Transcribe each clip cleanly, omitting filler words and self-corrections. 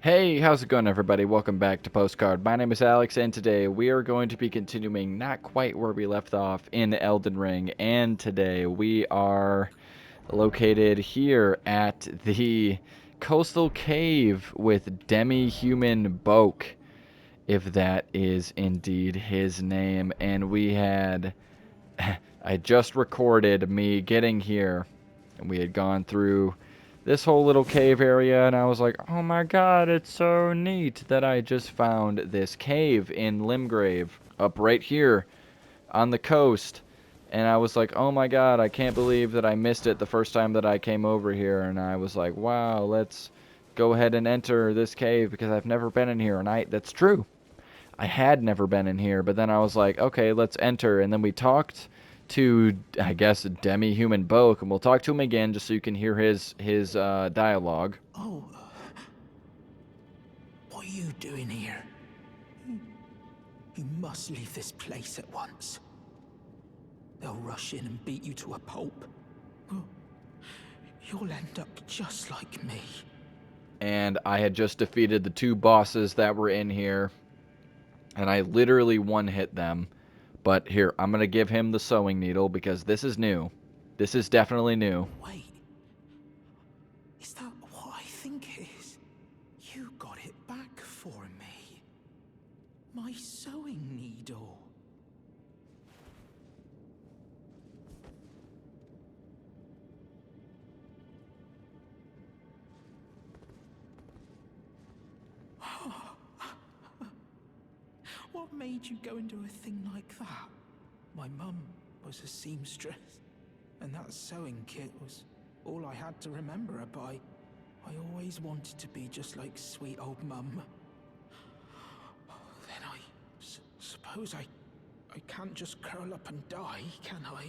Hey, how's it going, everybody? Welcome back to Postcard. My name is Alex, and today we are going to be continuing not quite where we left off in Elden Ring. And today we are located here at the coastal cave with demi-human Boak, if that is indeed his name. And we had, I just recorded me getting here, and we had gone through this whole little cave area, and I was like, oh my god, it's so neat that I just found this cave in Limgrave up right here on the coast. And I was like, oh my god, I can't believe that I missed it the first time that I came over here. And I was like, wow, let's go ahead and enter this cave because I've never been in here. And that's true. I had never been in here, but then I was like, okay, let's enter. And then we talked to, I guess, demi-human Boak, and we'll talk to him again just so you can hear his dialogue. Oh, what are you doing here? You must leave this place at once. They'll rush in and beat you to a pulp. You'll end up just like me. And I had just defeated the two bosses that were in here, and I literally one-hit them. But here, I'm going to give him the sewing needle because this is new. This is definitely new. Wait. Is that what I think it is? You got it back for me. My sewing needle. What made you go and do a thing like that? My mum was a seamstress, and that sewing kit was all I had to remember her by. I always wanted to be just like sweet old mum. Then I suppose I can't just curl up and die, can I?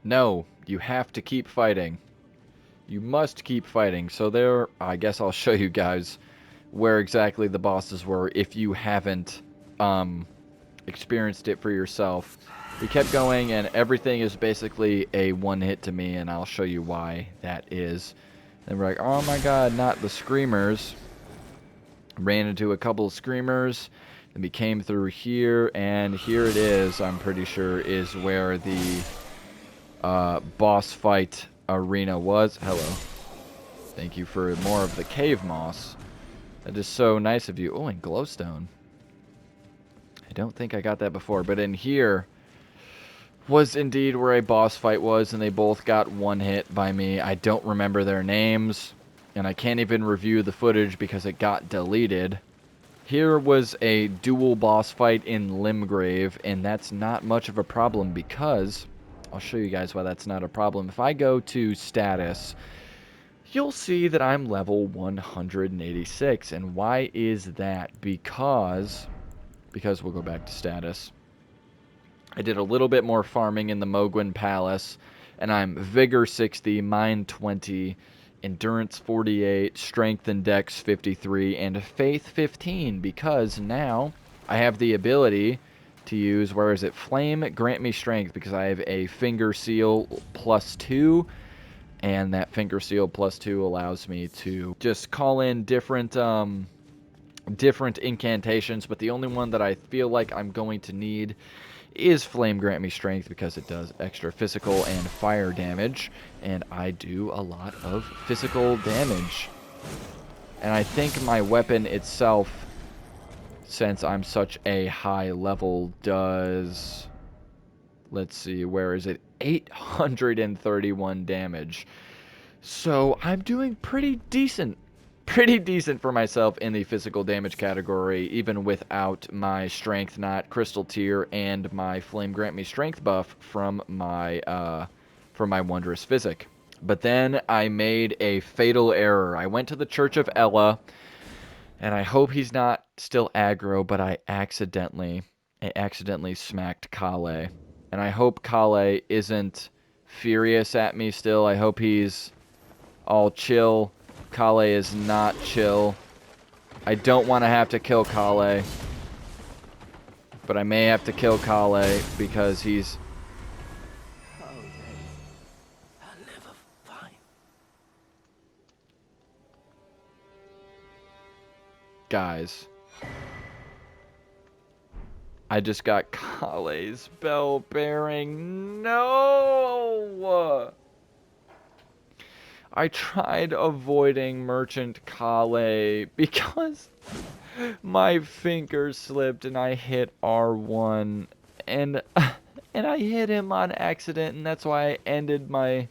No, you have to keep fighting. You must keep fighting. So there, I guess I'll show you guys where exactly the bosses were if you haven't experienced it for yourself. We kept going, and everything is basically a one hit to me, and I'll show you why that is. And we're like, oh my god, not the screamers. Ran into a couple of screamers, and we came through here, and here it is, I'm pretty sure, is where the boss fight arena was. Hello. Thank you for more of the cave moss. That is so nice of you. Oh, and glowstone. I don't think I got that before, but in here was indeed where a boss fight was, and they both got one hit by me. I don't remember their names, and I can't even review the footage because it got deleted. Here was a dual boss fight in Limgrave, and that's not much of a problem because I'll show you guys why that's not a problem. If I go to status, you'll see that I'm level 186. And why is that? Because we'll go back to status. I did a little bit more farming in the Mogwin Palace, and I'm Vigor 60, Mind 20, Endurance 48, Strength and Dex 53, and Faith 15, because now I have the ability to use, where is it, Flame, grant me Strength, because I have a Finger Seal +2, and that Finger Seal +2 allows me to just call in different incantations, but the only one that I feel like I'm going to need is Flame Grant Me Strength because it does extra physical and fire damage, and I do a lot of physical damage. And I think my weapon itself, since I'm such a high level, does, let's see, where is it? 831 damage. So I'm doing pretty decent for myself in the physical damage category, even without my strength knot, crystal tier, and my flame grant me strength buff from my wondrous physic. But then I made a fatal error. I went to the Church of Ella, and I hope he's not still aggro, but I accidentally smacked Kalé. And I hope Kalé isn't furious at me still. I hope he's all chill. Kalé is not chill. I don't want to have to kill Kalé, but I may have to kill Kalé because he's... Oh, I'll never find. Guys, I just got Kalé's bell bearing. No! I tried avoiding Merchant Kalé because my finger slipped and I hit R1 and and I hit him on accident, and that's why I ended my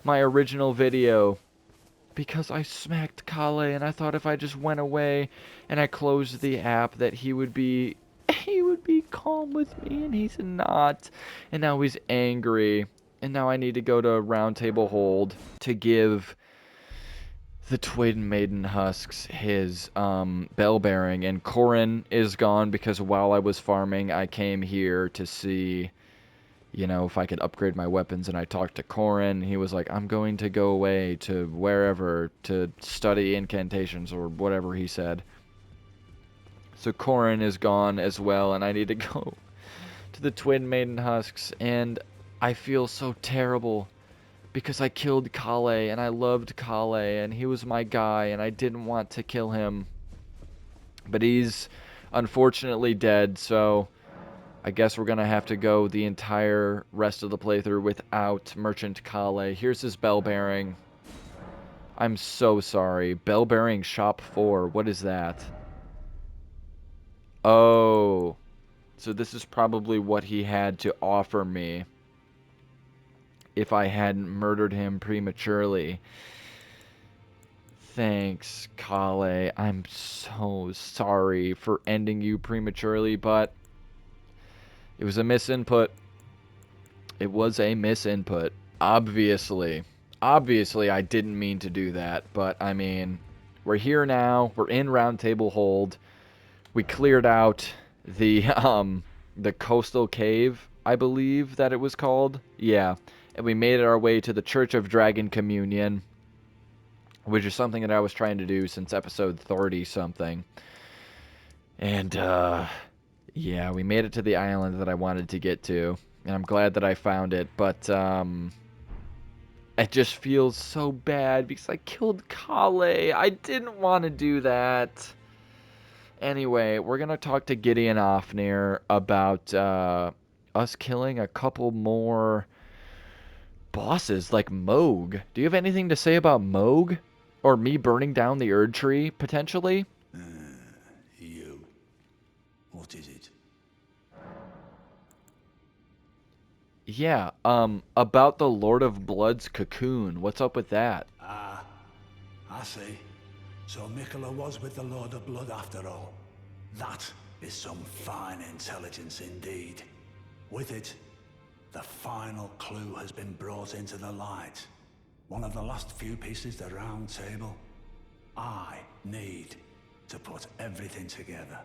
original video, because I smacked Kalé and I thought if I just went away and I closed the app that he would be calm with me, and he's not. And now he's angry. And now I need to go to Round Table Hold to give the Twin Maiden Husks his bell bearing. And Corin is gone because while I was farming, I came here to see, you know, if I could upgrade my weapons, and I talked to Corin. He was like, I'm going to go away to wherever to study incantations or whatever he said. So Corin is gone as well, and I need to go to the Twin Maiden Husks, and I feel so terrible because I killed Kalé, and I loved Kalé, and he was my guy, and I didn't want to kill him. But he's unfortunately dead, so I guess we're going to have to go the entire rest of the playthrough without Merchant Kalé. Here's his bell bearing. I'm so sorry. Bell bearing shop 4. What is that? Oh. So this is probably what he had to offer me if I hadn't murdered him prematurely. Thanks, Kalé. I'm so sorry for ending you prematurely, but it was a misinput. It was a misinput. Obviously. Obviously, I didn't mean to do that, but I mean, we're here now. We're in Round Table Hold. We cleared out the coastal cave, I believe that it was called. Yeah. And we made our way to the Church of Dragon Communion, which is something that I was trying to do since episode 30 something. And yeah, we made it to the island that I wanted to get to, and I'm glad that I found it, but it just feels so bad because I killed Kalé. I didn't want to do that. Anyway, we're going to talk to Gideon Ofnir about us killing a couple more bosses like Moog. Do you have anything to say about Moog? Or me burning down the Erd Tree, potentially? You. What is it? Yeah, about the Lord of Blood's cocoon. What's up with that? Ah, I see. So Mikola was with the Lord of Blood after all. That is some fine intelligence indeed. With it, the final clue has been brought into the light. One of the last few pieces of the round table. I need to put everything together.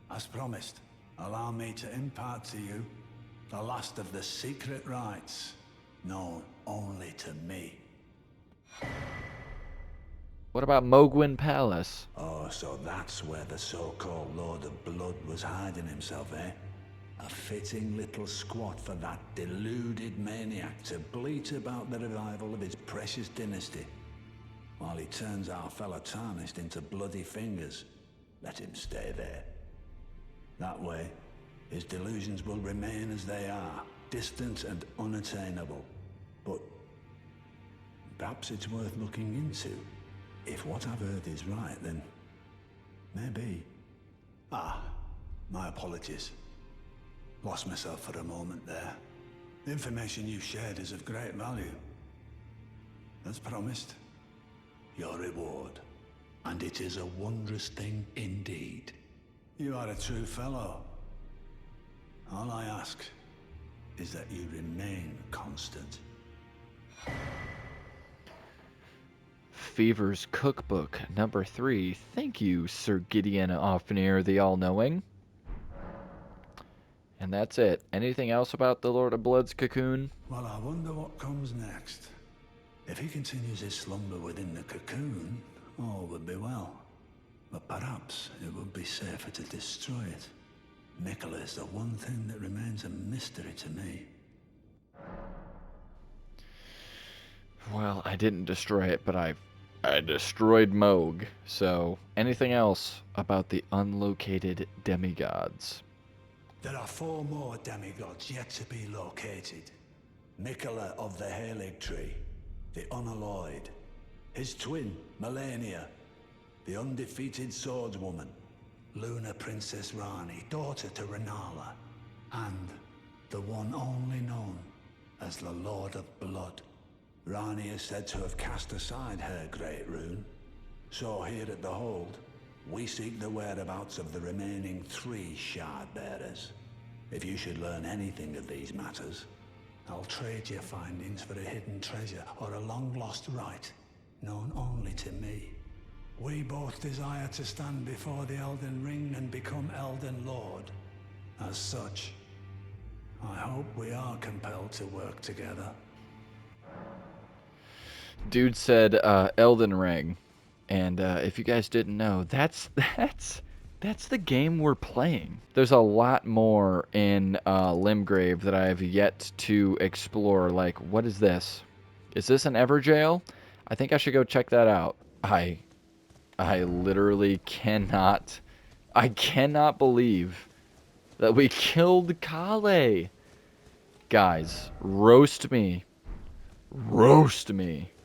As promised, allow me to impart to you the last of the secret rites, known only to me. What about Mogwin Palace? Oh, so that's where the so-called Lord of Blood was hiding himself, eh? A fitting little squat for that deluded maniac to bleat about the revival of his precious dynasty, while he turns our fella Tarnished into bloody fingers. Let him stay there. That way, his delusions will remain as they are, distant and unattainable. But perhaps it's worth looking into. If what I've heard is right, then maybe. Ah, my apologies. Lost myself for a moment there. The information you shared is of great value. As promised, your reward. And it is a wondrous thing indeed. You are a true fellow. All I ask is that you remain constant. Fever's Cookbook, number 3. Thank you, Sir Gideon Ofnir, the All-Knowing. And that's it. Anything else about the Lord of Blood's cocoon? Well, I wonder what comes next. If he continues his slumber within the cocoon, all would be well. But perhaps it would be safer to destroy it. Mikola is the one thing that remains a mystery to me. Well, I didn't destroy it, but I I destroyed Moog. So, anything else about the unlocated demigods? There are 4 more demigods yet to be located. Mikola of the Halig Tree, the Unalloyed, his twin, Melania, the undefeated swordswoman, Luna Princess Rani, daughter to Renala, and the one only known as the Lord of Blood. Rani is said to have cast aside her great rune, so here at the Hold, we seek the whereabouts of the remaining 3 shard bearers. If you should learn anything of these matters, I'll trade your findings for a hidden treasure or a long-lost right, known only to me. We both desire to stand before the Elden Ring and become Elden Lord. As such, I hope we are compelled to work together. Dude said Elden Ring, and if you guys didn't know, that's the game we're playing. There's a lot more in Limgrave that I have yet to explore. Like, what is this? Is this an Everjail? I think I should go check that out. I literally cannot. I cannot believe that we killed Kalé. Guys, roast me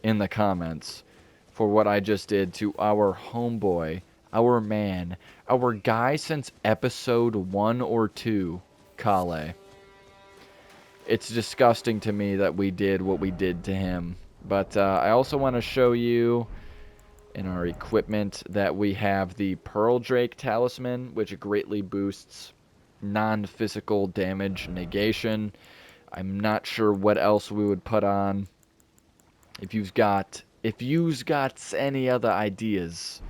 in the comments for what I just did to our homeboy, our man, our guy since episode 1 or 2, Kalé. It's disgusting to me that we did what we did to him. But I also want to show you in our equipment that we have the Pearl Drake Talisman, which greatly boosts non-physical damage negation. I'm not sure what else we would put on. If you've got any other ideas,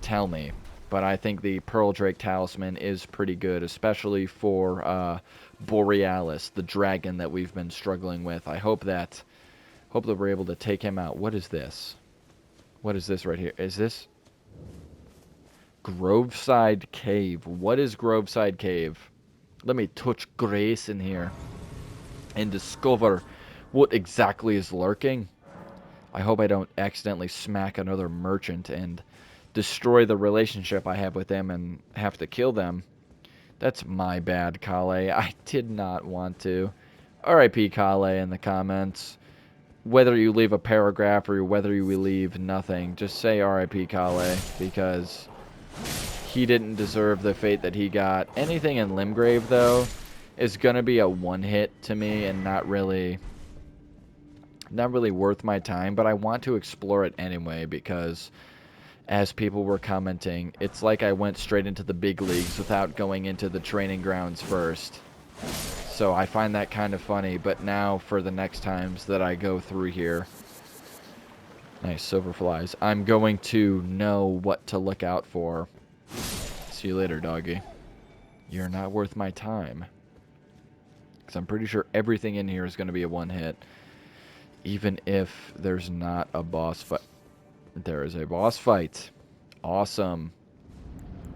tell me. But I think the Pearl Drake Talisman is pretty good, especially for Borealis, the dragon that we've been struggling with. I hope that we're able to take him out. What is this? What is this right here? Is this Groveside Cave? What is Groveside Cave? Let me touch grace in here and discover what exactly is lurking. I hope I don't accidentally smack another merchant and destroy the relationship I have with them and have to kill them. That's my bad, Kalé. I did not want to. R.I.P. Kalé in the comments. Whether you leave a paragraph or whether you leave nothing, just say R.I.P. Kalé, because he didn't deserve the fate that he got. Anything in Limgrave, though, is going to be a one-hit to me and not really worth my time, but I want to explore it anyway because, as people were commenting, it's like I went straight into the big leagues without going into the training grounds first. So I find that kind of funny, but now for the next times that I go through here, nice silver flies, I'm going to know what to look out for. See you later, doggy. You're not worth my time. Because I'm pretty sure everything in here is going to be a one-hit. Even if there's not a boss fight. There is a boss fight. Awesome.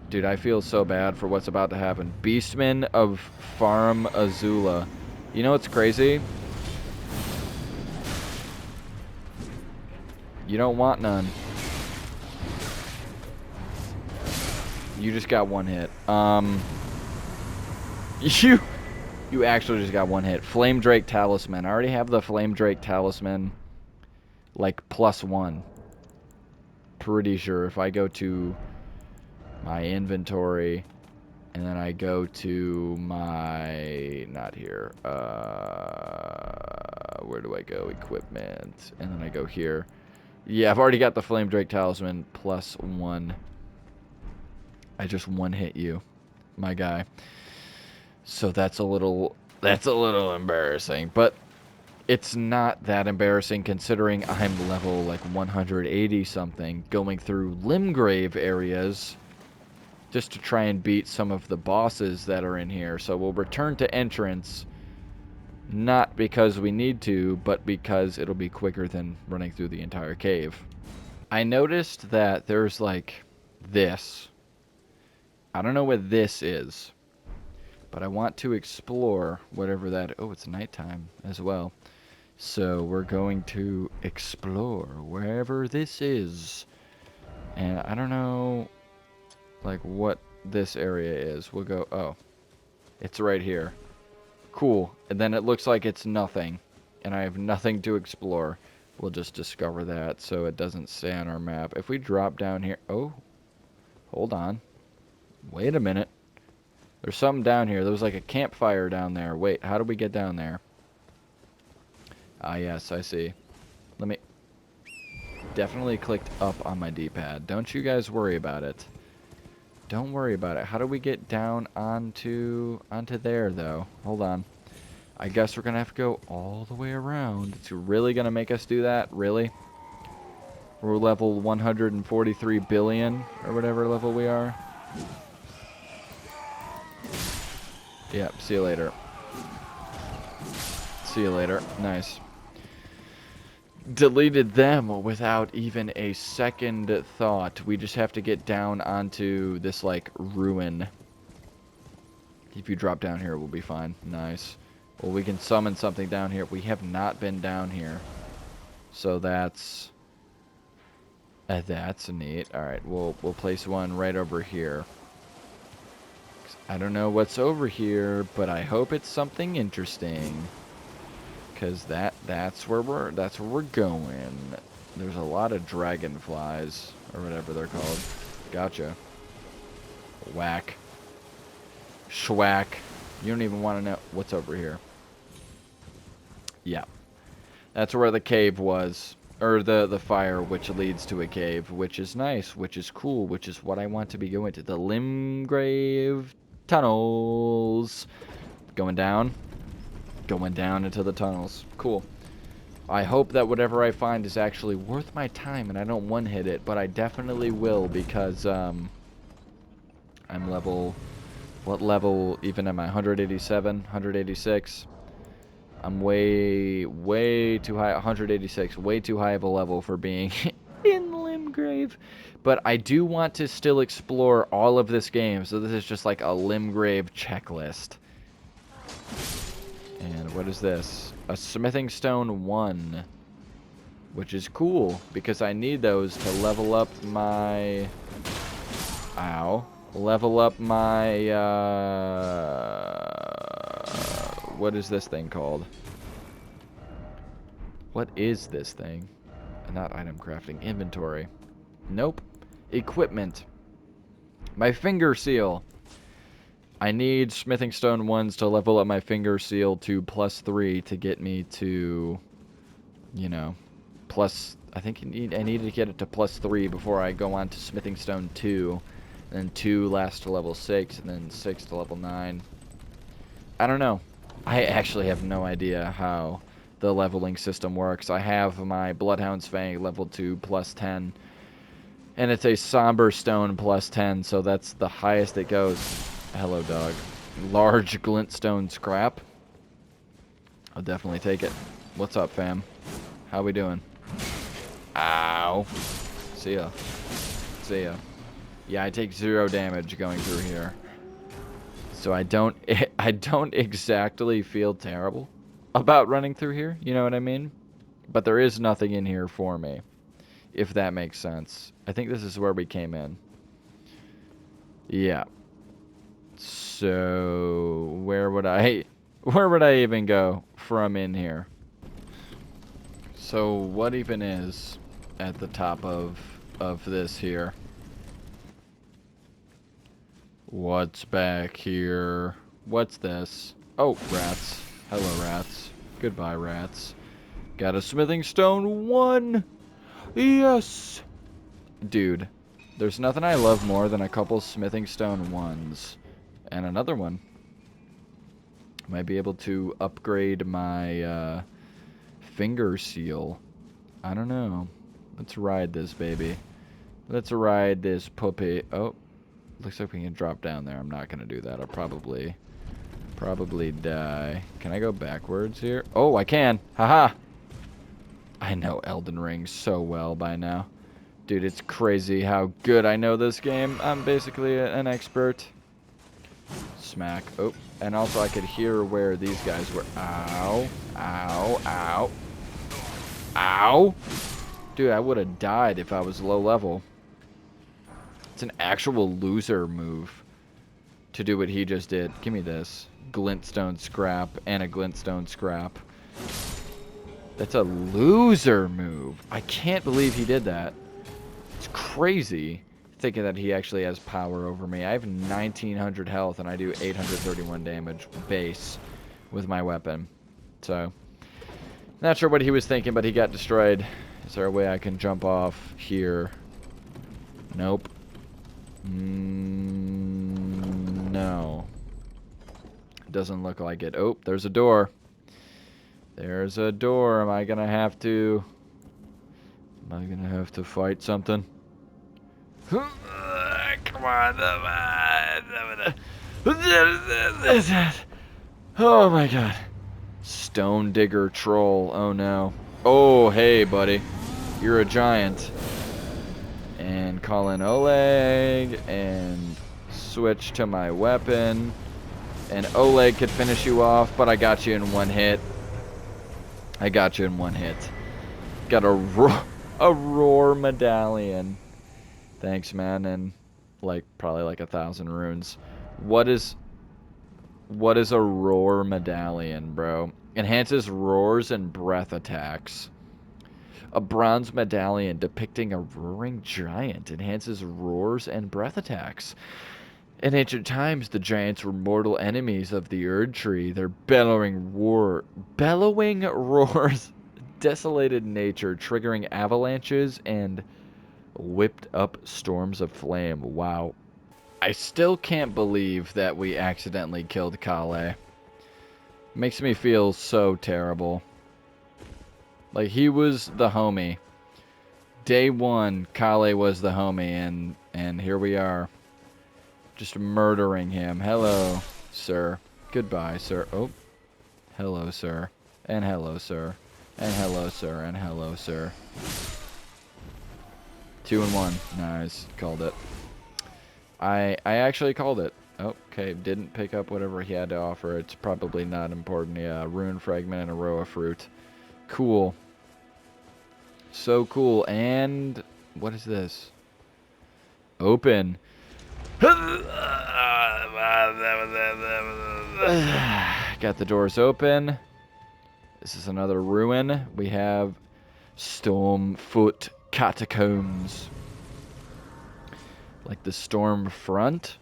Dude, I feel so bad for what's about to happen. Beastman of Farm Azula. You know what's crazy? You don't want none. You just got one hit. You actually just got one hit. Flame Drake Talisman. I already have the Flame Drake Talisman, like, +1. Pretty sure if I go to my inventory and then I go to my, not here, where do I go? Equipment, and then I go here. Yeah, I've already got the Flame Drake Talisman +1. I just one-hit you, my guy. So that's a little embarrassing, but it's not that embarrassing considering I'm level like 180 something going through Limgrave areas just to try and beat some of the bosses that are in here. So we'll return to entrance, not because we need to, but because it'll be quicker than running through the entire cave. I noticed that there's like this. I don't know what this is, but I want to explore whatever that... Oh, it's nighttime as well. So we're going to explore wherever this is. And I don't know, like, what this area is. We'll go, oh, it's right here. Cool. And then it looks like it's nothing. And I have nothing to explore. We'll just discover that so it doesn't stay on our map. If we drop down here... Oh, hold on. Wait a minute. There's something down here. There was like a campfire down there. Wait, how do we get down there? Ah, yes, I see. Let me... Definitely clicked up on my D-pad. Don't you guys worry about it. Don't worry about it. How do we get down onto there, though? Hold on. I guess we're going to have to go all the way around. It's really going to make us do that? Really? We're level 143 billion, or whatever level we are. Yep, see you later. See you later. Nice. Deleted them without even a second thought. We just have to get down onto this, like, ruin. If you drop down here, we'll be fine. Nice. Well, we can summon something down here. We have not been down here. So that's neat. Alright, we'll place one right over here. I don't know what's over here, but I hope it's something interesting. Because that's where we're going. There's a lot of dragonflies, or whatever they're called. Gotcha. Whack. Schwack. You don't even want to know what's over here. Yeah. That's where the cave was. Or the fire, which leads to a cave, which is nice, which is cool, which is what I want to be going to. The Limgrave tunnels. Going down. Going down into the tunnels. Cool. I hope that whatever I find is actually worth my time and I don't one-hit it, but I definitely will because I'm level... What level even am I? 187? 186? I'm way too high. 186. Way too high of a level for being in Limgrave. But I do want to still explore all of this game, so this is just like a Limgrave checklist. And what is this? A smithing stone 1. Which is cool, because I need those to level up my... Ow. Level up my, what is this thing called? What is this thing? Not item crafting. Inventory. Nope. Equipment. My finger seal. I need smithing stone 1s to level up my finger seal to +3 to get me to, you know, plus... I think I need to get it to +3 before I go on to smithing stone 2. Then 2 lasts to level 6, and then 6 to level 9. I don't know. I actually have no idea how the leveling system works. I have my Bloodhound's Fang leveled to +10. And it's a Somber Stone +10, so that's the highest it goes. Hello, dog. Large Glintstone Scrap. I'll definitely take it. What's up, fam? How we doing? Ow. See ya. See ya. Yeah, I take 0 damage going through here. So I don't exactly feel terrible about running through here, you know what I mean? But there is nothing in here for me, if that makes sense. I think this is where we came in. Yeah. So where would I even go from in here? So what even is at the top of this here? What's back here? What's this? Oh, rats. Hello, rats. Goodbye, rats. Got a smithing stone 1! Yes! Dude, there's nothing I love more than a couple smithing stone 1s. And another one. Might be able to upgrade my finger seal. I don't know. Let's ride this baby. Let's ride this puppy. Oh. Looks like we can drop down there. I'm not going to do that. I'll probably die. Can I go backwards here? Oh, I can. Haha. I know Elden Ring so well by now. Dude, it's crazy how good I know this game. I'm basically an expert. Smack. Oh, and also I could hear where these guys were. Ow. Ow. Ow. Ow! Dude, I would have died if I was low level. It's an actual loser move to do what he just did. Give me this. Glintstone scrap and a glintstone scrap. That's a loser move. I can't believe he did that. It's crazy thinking that he actually has power over me. I have 1900 health and I do 831 damage base with my weapon. So, not sure what he was thinking, but he got destroyed. Is there a way I can jump off here? Nope. No. Doesn't look like it. Oh, there's a door. There's a door. Am I gonna have to fight something? Come on. Oh my god. Stone digger troll. Oh no. Oh, hey buddy. You're a giant. And call in Oleg and switch to my weapon. And Oleg could finish you off, but I got you in one hit. Got a roar medallion. Thanks, man. And probably 1,000 runes. What is a roar medallion, bro? Enhances roars and breath attacks. A bronze medallion depicting a roaring giant enhances roars and breath attacks. In ancient times, the giants were mortal enemies of the Erd Tree. Their bellowing roars desolated nature, triggering avalanches and whipped up storms of flame. Wow. I still can't believe that we accidentally killed Kalé. Makes me feel so terrible. Like, he was the homie. Day one, Kalé was the homie, and here we are. Just murdering him. Hello, sir. Goodbye, sir. Oh. Hello, sir. And hello, sir. And hello, sir. And hello, sir. 2 and 1. Nice. Called it. I actually called it. Okay, didn't pick up whatever he had to offer. It's probably not important. Yeah, rune fragment and a row of fruit. Cool. So cool. And what is this? Open. Got the doors open. This is another ruin. We have Stormfoot Catacombs. Like the Stormfront.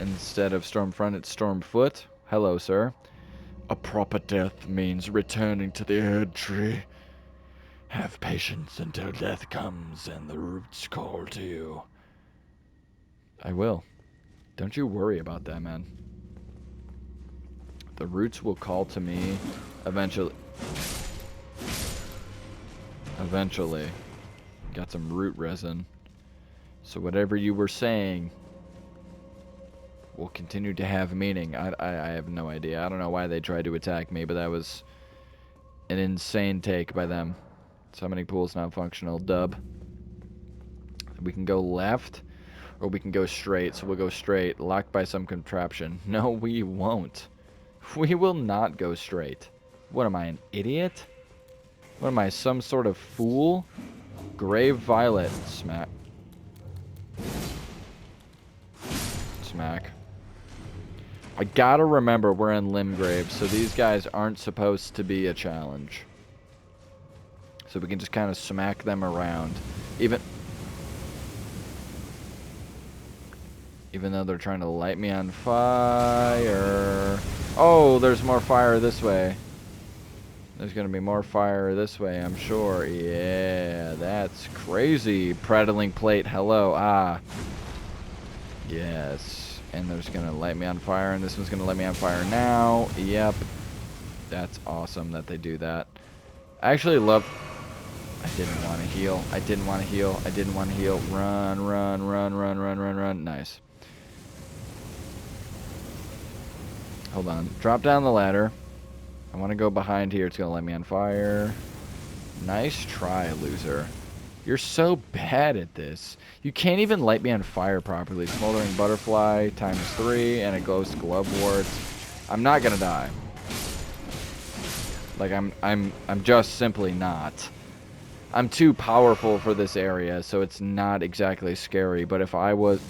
Instead of Stormfront, it's Stormfoot. Hello, sir. A proper death means returning to the Erd Tree. Have patience until death comes and the roots call to you. I will. Don't you worry about that, man. The roots will call to me eventually. Eventually. Got some root resin. So whatever you were saying will continue to have meaning. I have no idea. I don't know why they tried to attack me, but that was an insane take by them. Summoning pool's not functional. Dub. We can go left. Or we can go straight, so we'll go straight. Locked by some contraption. No, we won't. We will not go straight. What am I, an idiot? What am I, some sort of fool? Grave Violet. Smack. Smack. I gotta remember we're in Limgrave, so these guys aren't supposed to be a challenge. So we can just kind of smack them around. Even though they're trying to light me on fire. Oh, there's more fire this way. There's going to be more fire this way, I'm sure. Yeah, that's crazy. Prattling plate, hello. Ah. Yes. And they're just going to light me on fire, and this one's going to light me on fire now. Yep. That's awesome that they do that. I actually love... I didn't want to heal. I didn't want to heal. I didn't want to heal. Run, run, run, run, run, run, run. Nice. Hold on. Drop down the ladder. I want to go behind here. It's going to let me on fire. Nice try, loser. You're so bad at this. You can't even light me on fire properly. Smoldering butterfly ×3 and a ghost glove wart. I'm not going to die. Like, I'm just simply not. I'm too powerful for this area, so it's not exactly scary. But if I was...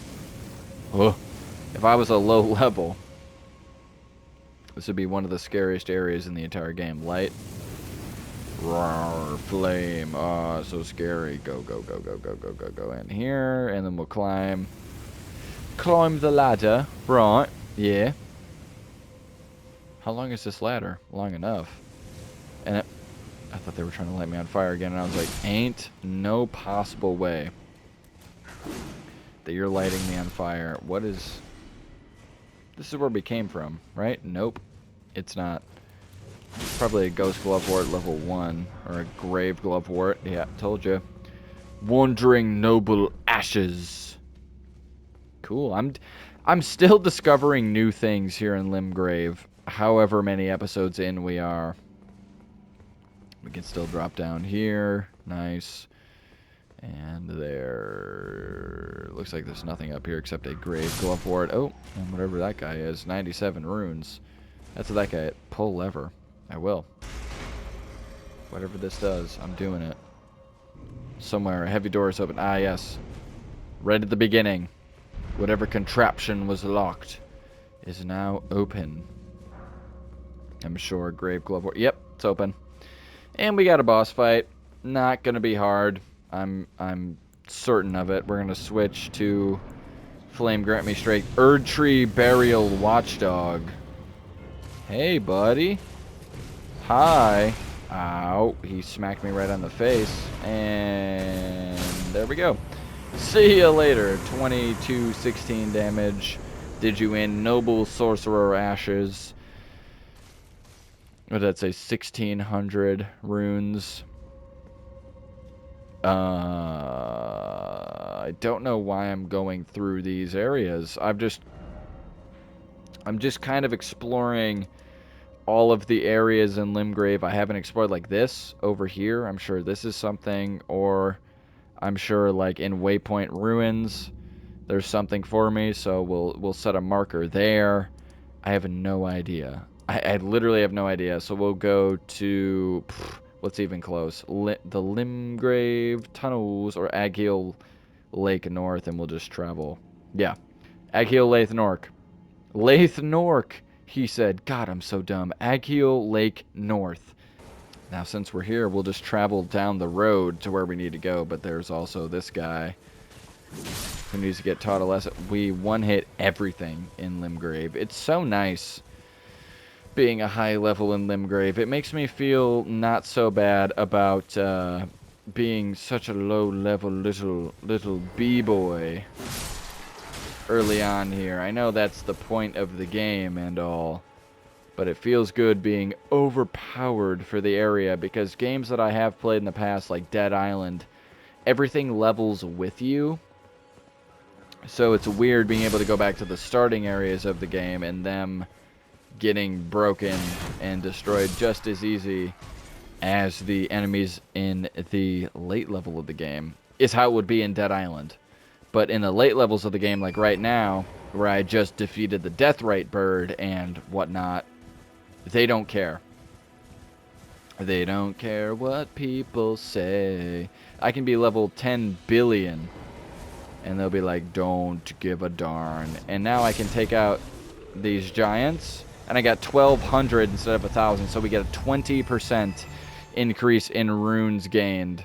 if I was a low level, this would be one of the scariest areas in the entire game. Light. Roar, flame. Oh, so scary. Go, go, go, go, go, go, go, go in here. And then we'll climb the ladder. Right. Yeah. How long is this ladder? Long enough. And I thought they were trying to light me on fire again, and I was like, ain't no possible way that you're lighting me on fire. What is... This is where we came from, right? Nope. It's not. It's probably a ghost glovewort level 1, or a grave glovewort. Yeah, told you. Wandering noble ashes. Cool. I'm still discovering new things here in Limgrave, however many episodes in we are. We can still drop down here. Nice. And there... Looks like there's nothing up here except a grave glovewort. Oh, and whatever that guy is. 97 runes. That's what that guy... Pull lever. I will. Whatever this does, I'm doing it. Somewhere, a heavy door is open. Ah, yes. Right at the beginning. Whatever contraption was locked is now open. I'm sure. Grave glovewort. Yep, it's open. And we got a boss fight. Not gonna be hard. I'm certain of it. We're gonna switch to Flame Grant Me Strength. Erdtree Burial Watchdog. Hey, buddy. Hi. Ow. He smacked me right on the face. And there we go. See ya later. 2216 damage. Did you in Noble Sorcerer Ashes. What did that say? 1600 runes. I don't know why I'm going through these areas. I'm just kind of exploring all of the areas in Limgrave I haven't explored, like this over here. I'm sure this is something, or I'm sure like in Waypoint Ruins there's something for me, so we'll set a marker there. I have no idea. I literally have no idea. So we'll go to what's even close? The Limgrave Tunnels or Agheel Lake North, and we'll just travel. Yeah. Agheel Lake North. Lath Nork, he said. God, I'm so dumb. Agheel Lake North. Now, since we're here, we'll just travel down the road to where we need to go, but there's also this guy who needs to get taught a lesson. We one-hit everything in Limgrave. It's so nice being a high level in Limgrave. It makes me feel not so bad about being such a low level little b-boy early on here. I know that's the point of the game and all, but it feels good being overpowered for the area, because games that I have played in the past, like Dead Island, everything levels with you. So it's weird being able to go back to the starting areas of the game and them getting broken and destroyed just as easy as the enemies in the late level of the game is how it would be in Dead Island. But in the late levels of the game, like right now, where I just defeated the Deathrite bird and whatnot, they don't care. They don't care what people say. I can be level 10 billion and they'll be like, don't give a darn. And now I can take out these giants, and I got 1,200 instead of 1,000, so we get a 20% increase in runes gained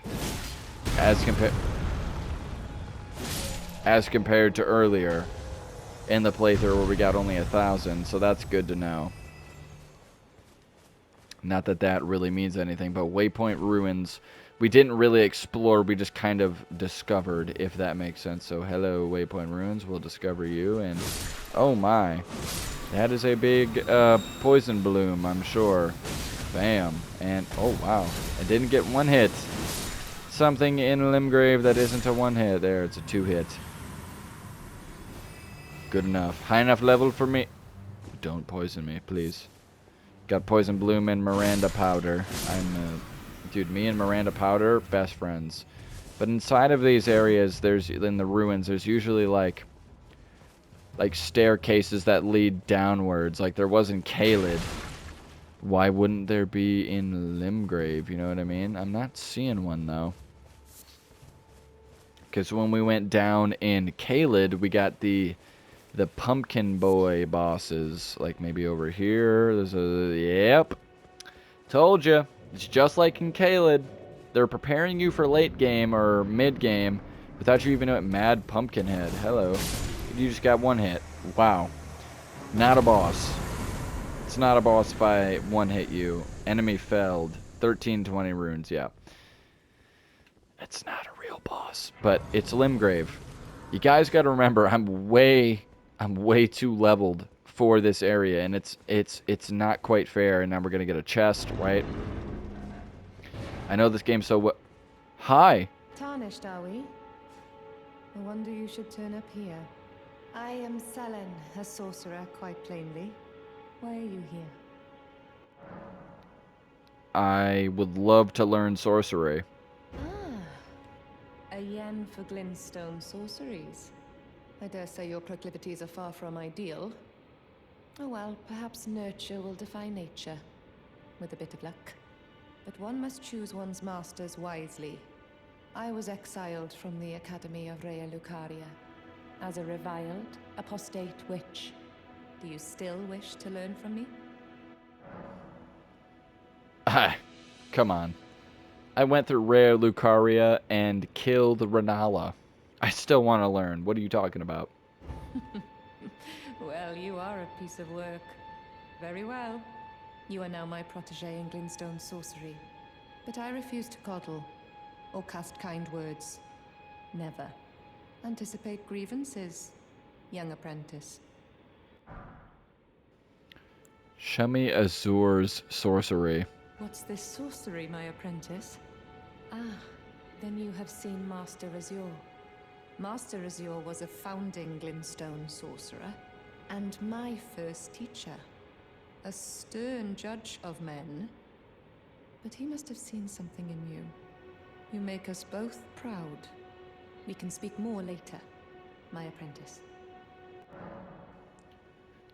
as compared to earlier in the playthrough where we got only 1,000. So that's good to know. Not that that really means anything, but Waypoint Ruins, we didn't really explore, we just kind of discovered, if that makes sense. So hello, Waypoint Ruins, we'll discover you, and oh my. That is a big poison bloom, I'm sure. Bam. And, oh, wow. I didn't get one hit. Something in Limgrave that isn't a one hit. There, it's a 2-hit. Good enough. High enough level for me. Don't poison me, please. Got poison bloom and Miranda powder. Dude, me and Miranda powder, best friends. But inside of these areas, in the ruins, there's usually like staircases that lead downwards, like there was in Kalé. Why wouldn't there be in Limgrave? You know what I mean? I'm not seeing one, though. Because when we went down in Kalé, we got the pumpkin boy bosses. Like, maybe over here. There's a... Yep. Told you. It's just like in Kalé. They're preparing you for late game or mid game without you even knowing. Mad Pumpkinhead. Hello. You just got one hit. Wow. Not a boss. It's not a boss if I one-hit you. Enemy felled. 1320 runes, yeah. It's not a real boss, but it's Limgrave. You guys got to remember, I'm way too leveled for this area, and it's not quite fair. And now we're gonna get a chest, right? I know this game so well. Hi. Tarnished, are we? I wonder you should turn up here. I am Selen, a sorcerer, quite plainly. Why are you here? I would love to learn sorcery. A yen for glintstone sorceries. I dare say your proclivities are far from ideal. Oh well, perhaps nurture will defy nature, with a bit of luck. But one must choose one's masters wisely. I was exiled from the Academy of Rea Lucaria as a reviled, apostate witch. Do you still wish to learn from me? Ah, come on. I went through Rare Lucaria and killed Renala. I still want to learn. What are you talking about? Well, you are a piece of work. Very well. You are now my protege in glintstone sorcery. But I refuse to coddle or cast kind words. Never. Anticipate grievances, young apprentice. Show me Azur's sorcery. What's this sorcery, my apprentice? Ah, then you have seen Master Azure. Master Azure was a founding glintstone sorcerer, and my first teacher. A stern judge of men. But he must have seen something in you. You make us both proud. We can speak more later, my apprentice.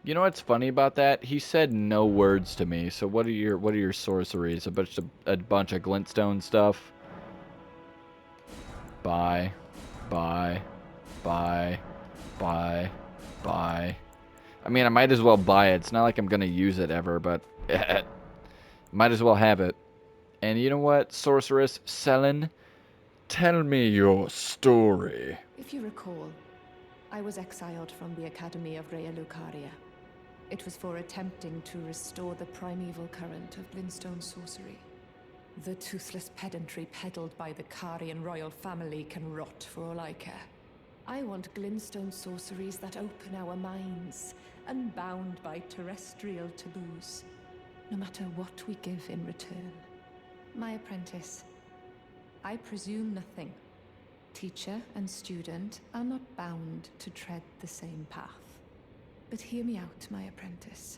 You know what's funny about that? He said no words to me. So what are your sorceries? A bunch of glintstone stuff. Bye. Bye. Bye. Bye. Bye. I mean, I might as well buy it. It's not like I'm going to use it ever, but might as well have it. And you know what, Sorceress Selen? Tell me your story. If you recall, I was exiled from the Academy of Rea Lucaria. It was for attempting to restore the primeval current of glintstone sorcery. The toothless pedantry peddled by the Carian royal family can rot for all I care. I want glintstone sorceries that open our minds, unbound by terrestrial taboos, no matter what we give in return. My apprentice, I presume nothing. Teacher and student are not bound to tread the same path. But hear me out, my apprentice.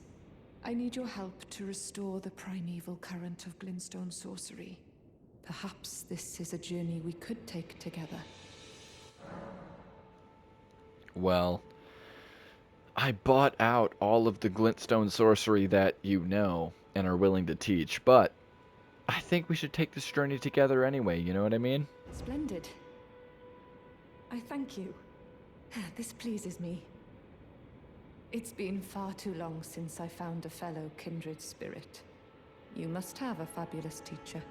I need your help to restore the primeval current of glintstone sorcery. Perhaps this is a journey we could take together. Well, I bought out all of the glintstone sorcery that you know and are willing to teach, but I think we should take this journey together anyway, you know what I mean? Splendid. I thank you. This pleases me. It's been far too long since I found a fellow kindred spirit. You must have a fabulous teacher.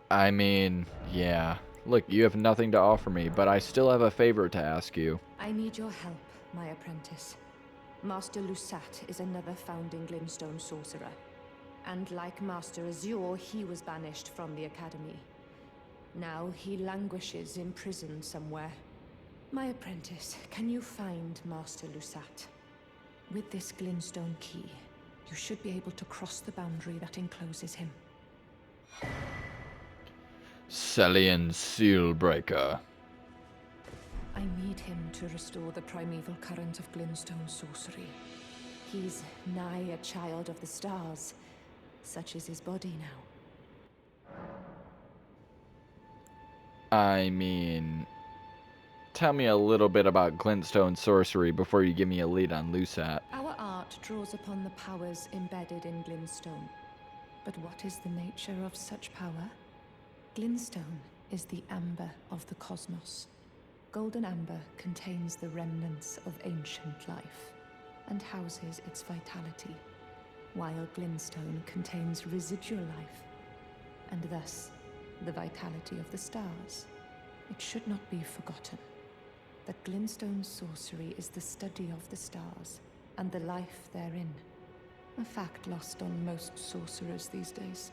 I mean, yeah. Look, you have nothing to offer me, but I still have a favor to ask you. I need your help, my apprentice. Master Lusat is another founding glintstone sorcerer. And like Master Azure, he was banished from the Academy. Now he languishes in prison somewhere. My apprentice, can you find Master Lusat? With this glintstone key, you should be able to cross the boundary that encloses him. Celian Sealbreaker. I need him to restore the primeval current of glintstone sorcery. He's nigh a child of the stars. Such is his body now. I mean, tell me a little bit about glintstone sorcery before you give me a lead on Lusat. Our art art draws upon the powers embedded in Glintstone. But what is the nature of such power? Glintstone is the amber of the cosmos. Golden amber contains the remnants of ancient life and houses its vitality, while Glintstone contains residual life, and thus the vitality of the stars. It should not be forgotten that Glintstone sorcery is the study of the stars and the life therein, a fact lost on most sorcerers these days.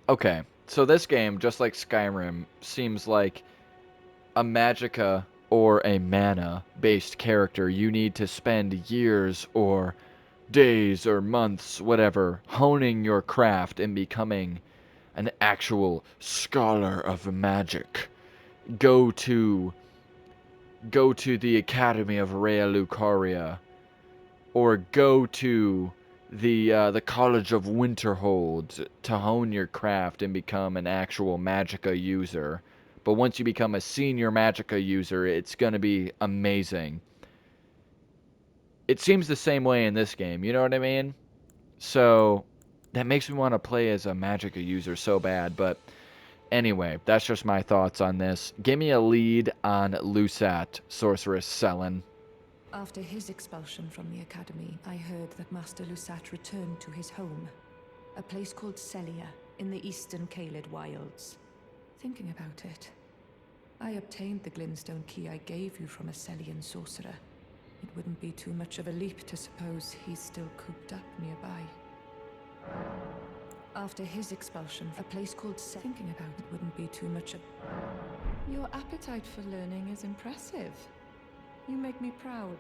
Okay, so this game, just like Skyrim, seems like a magicka or a mana-based character. You need to spend years or days or months, whatever, honing your craft and becoming an actual scholar of magic. Go to the Academy of Rhea Lucaria, or go to the College of Winterhold to hone your craft and become an actual magicka user. But once you become a senior magicka user, it's going to be amazing. It seems the same way in this game, you know what I mean? So that makes me want to play as a magicka user so bad, but anyway, that's just my thoughts on this. Give me a lead on Lusat, Sorceress Sellen. After his expulsion from the Academy, I heard that Master Lusat returned to his home, a place called Celia in the eastern Kalé wilds. Thinking about it, I obtained the Glintstone key I gave you from a Celian sorcerer. It wouldn't be too much of a leap to suppose he's still cooped up nearby. After his expulsion, a place called Thinking about it wouldn't be too much of... Your appetite for learning is impressive. You make me proud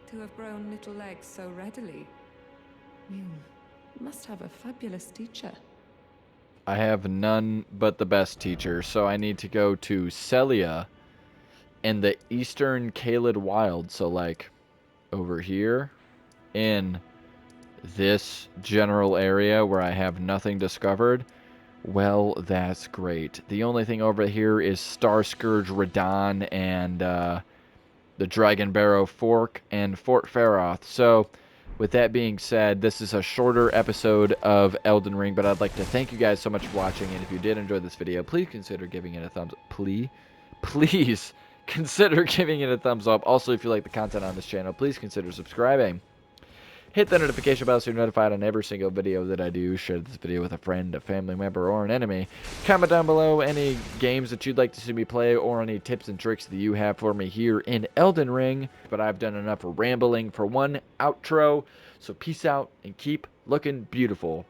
to have grown little legs so readily. You must have a fabulous teacher. I have none but the best teacher, so I need to go to Celia in the eastern Kalé Wild. So, like, over here in this general area where I have nothing discovered. Well, that's great. The only thing over here is Star Scourge Radon and the Dragon Barrow Fork and Fort Faroth. So, with that being said, this is a shorter episode of Elden Ring, but I'd like to thank you guys so much for watching, and if you did enjoy this video, please consider giving it a thumbs up. Please consider giving it a thumbs up. Also, if you like the content on this channel, please consider subscribing. Hit the notification bell so you're notified on every single video that I do. Share this video with a friend, a family member, or an enemy. Comment down below any games that you'd like to see me play or any tips and tricks that you have for me here in Elden Ring. But I've done enough rambling for one outro. So peace out and keep looking beautiful.